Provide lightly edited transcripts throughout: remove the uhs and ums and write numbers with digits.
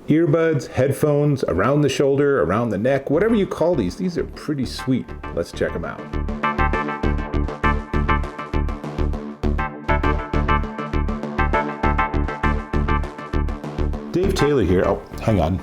Earbuds, headphones, around the shoulder, around the neck, whatever you call these are pretty sweet. Let's check them out. Dave Taylor here. Oh, hang on.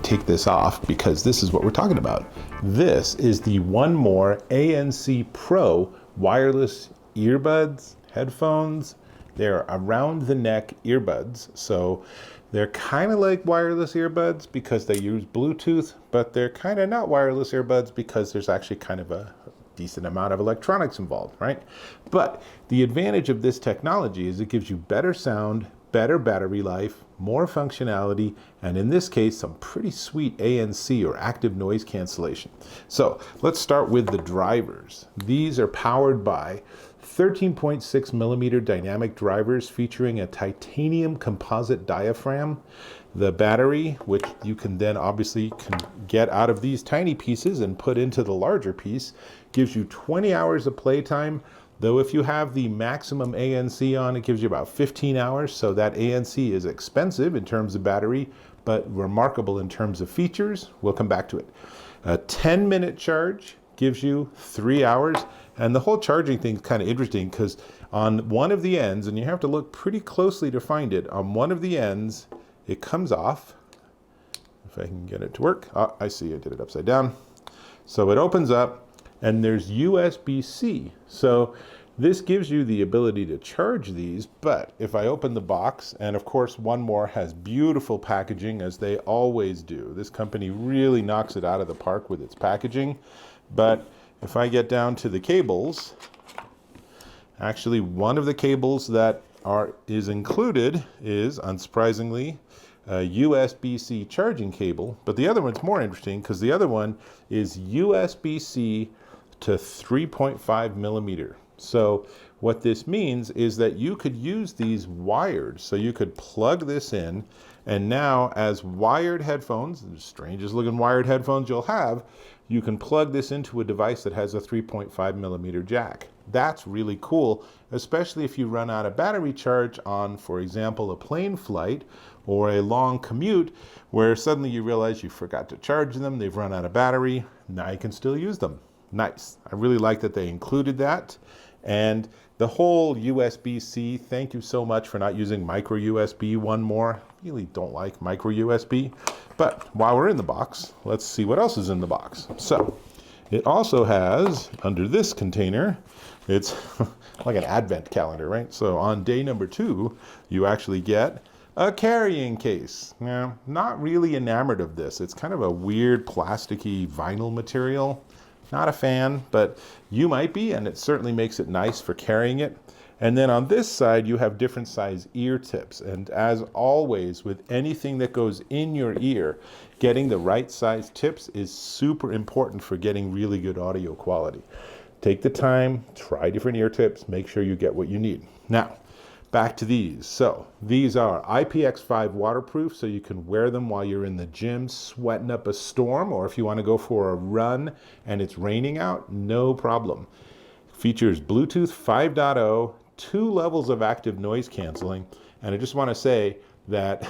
Take this off because this is what we're talking about. This is the 1More ANC Pro wireless earbuds, headphones. They're around the neck earbuds. So they're kind of like wireless earbuds because they use Bluetooth, but they're kind of not wireless earbuds because there's actually kind of a decent amount of electronics involved, right? But the advantage of this technology is it gives you better sound, better battery life, more functionality, and in this case, some pretty sweet ANC or active noise cancellation. So let's start with the drivers. These are powered by 13.6 millimeter dynamic drivers featuring a titanium composite diaphragm. The battery, which you can then obviously get out of these tiny pieces and put into the larger piece, gives you 20 hours of playtime. Though if you have the maximum ANC on, it gives you about 15 hours. So that ANC is expensive in terms of battery, but remarkable in terms of features. We'll come back to it. A 10-minute charge gives you 3 hours. And the whole charging thing is kind of interesting because on one of the ends, and you have to look pretty closely to find it, on one of the ends, it comes off. If I can get it to work. Oh, I see, I did it upside down. So it opens up and there's USB-C. So this gives you the ability to charge these, but if I open the box, and of course 1More has beautiful packaging as they always do. This company really knocks it out of the park with its packaging. But if I get down to the cables, actually one of the cables that is included is, unsurprisingly, a USB-C charging cable, but the other one's more interesting because the other one is USB-C to 3.5 millimeter. So what this means is that you could use these wired. So you could plug this in, and now as wired headphones, the strangest looking wired headphones you'll have, you can plug this into a device that has a 3.5 millimeter jack. That's really cool, especially if you run out of battery charge on, for example, a plane flight or a long commute where suddenly you realize you forgot to charge them, they've run out of battery, now you can still use them. Nice. I really like that they included that. And the whole USB-C, thank you so much for not using micro USB 1More. Really don't like micro USB. But while we're in the box, let's see what else is in the box. So it also has, under this container, it's like an advent calendar, right? So on day number 2, you actually get a carrying case. Now, not really enamored of this. It's kind of a weird plasticky vinyl material. Not a fan, but you might be, and it certainly makes it nice for carrying it. And then on this side, you have different size ear tips. And as always, with anything that goes in your ear, getting the right size tips is super important for getting really good audio quality. Take the time, try different ear tips, make sure you get what you need. Now, back to these. So these are IPX5 waterproof, so you can wear them while you're in the gym sweating up a storm, or if you want to go for a run and it's raining out, no problem. Features Bluetooth 5.0, 2 levels of active noise canceling, and I just want to say that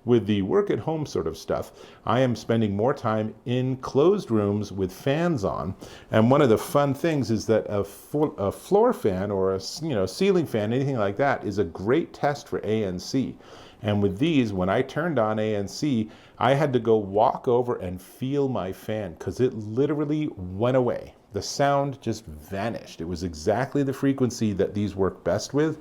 with the work at home sort of stuff, I am spending more time in closed rooms with fans on. And one of the fun things is that a floor fan or a ceiling fan, anything like that, is a great test for ANC. And with these, when I turned on ANC, I had to go walk over and feel my fan because it literally went away. The sound just vanished. It was exactly the frequency that these work best with.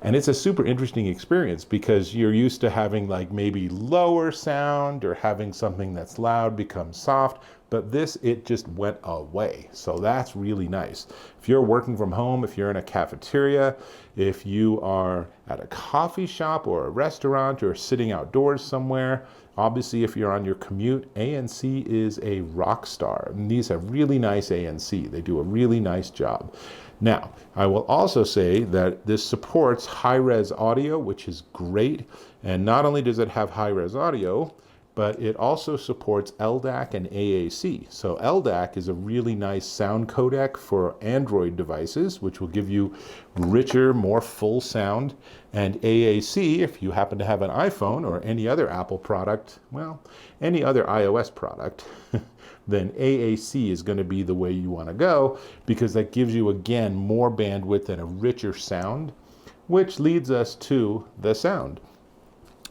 And it's a super interesting experience because you're used to having like maybe lower sound or having something that's loud become soft, but this, it just went away. So that's really nice. If you're working from home, if you're in a cafeteria, if you are at a coffee shop or a restaurant or sitting outdoors somewhere, obviously if you're on your commute, ANC is a rock star. And these have really nice ANC. They do a really nice job. Now, I will also say that this supports high-res audio, which is great. And not only does it have high-res audio, but it also supports LDAC and AAC. So LDAC is a really nice sound codec for Android devices, which will give you richer, more full sound. And AAC, if you happen to have an iPhone or any other Apple product, well, any other iOS product, then AAC is going to be the way you want to go, because that gives you, again, more bandwidth and a richer sound, which leads us to the sound.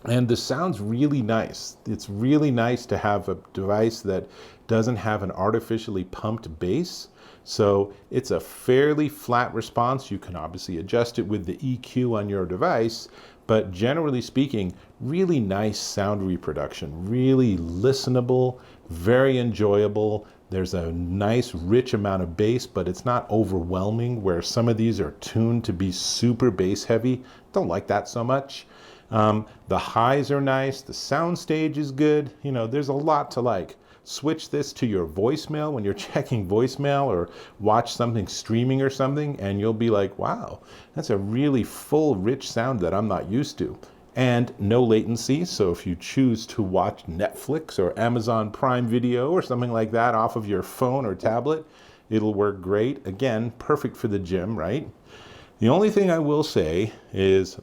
And the sound's really nice. It's really nice to have a device that doesn't have an artificially pumped bass. So it's a fairly flat response. You can obviously adjust it with the EQ on your device, but generally speaking, really nice sound reproduction, really listenable, very enjoyable. There's a nice rich amount of bass, but it's not overwhelming, where some of these are tuned to be super bass heavy. Don't like that so much. The highs are nice, the sound stage is good. You know, there's a lot to like. Switch this to your voicemail when you're checking voicemail, or watch something streaming or something, and you'll be like, wow, that's a really full, rich sound that I'm not used to. And no latency, so if you choose to watch Netflix or Amazon Prime Video or something like that off of your phone or tablet, it'll work great. Again, perfect for the gym, right? The only thing I will say is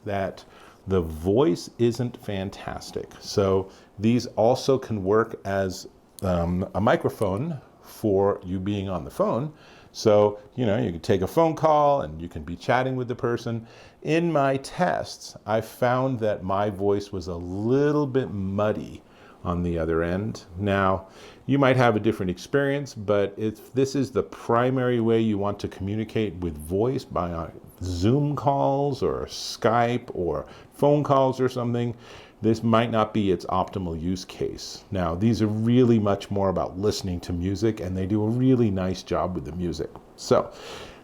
that the voice isn't fantastic. So these also can work as a microphone for you being on the phone. So, you know, you can take a phone call and you can be chatting with the person. In my tests, I found that my voice was a little bit muddy on the other end. Now, you might have a different experience, but if this is the primary way you want to communicate with voice by Zoom calls or Skype or phone calls or something, this might not be its optimal use case. Now, these are really much more about listening to music, and they do a really nice job with the music. So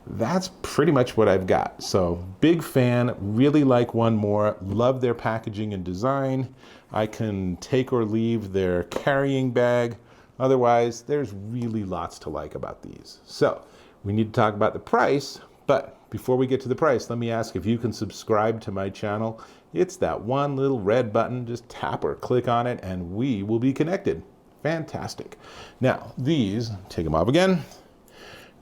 that's pretty much what I've got. So big fan, really like 1More, love their packaging and design. I can take or leave their carrying bag. Otherwise, there's really lots to like about these. So we need to talk about the price, but before we get to the price, let me ask if you can subscribe to my channel. It's that one little red button. Just tap or click on it and we will be connected. Fantastic. Now, these, take them off again.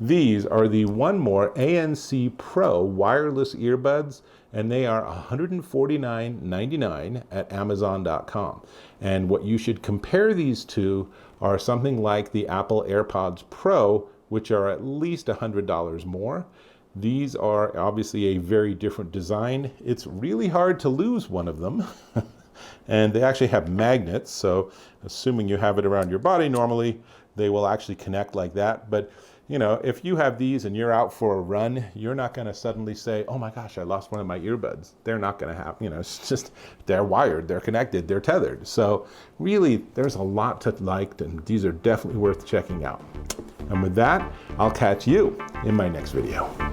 These are the 1More ANC Pro wireless earbuds, and they are $149.99 at Amazon.com. And what you should compare these to are something like the Apple AirPods Pro, which are at least $100 more. These are obviously a very different design. It's really hard to lose one of them. And they actually have magnets, so assuming you have it around your body normally, they will actually connect like that. But you know, if you have these and you're out for a run, you're not going to suddenly say, oh my gosh, I lost one of my earbuds. They're not going to have, you know, it's just, they're wired, they're connected, they're tethered. So really, there's a lot to like, and these are definitely worth checking out. And with that, I'll catch you in my next video.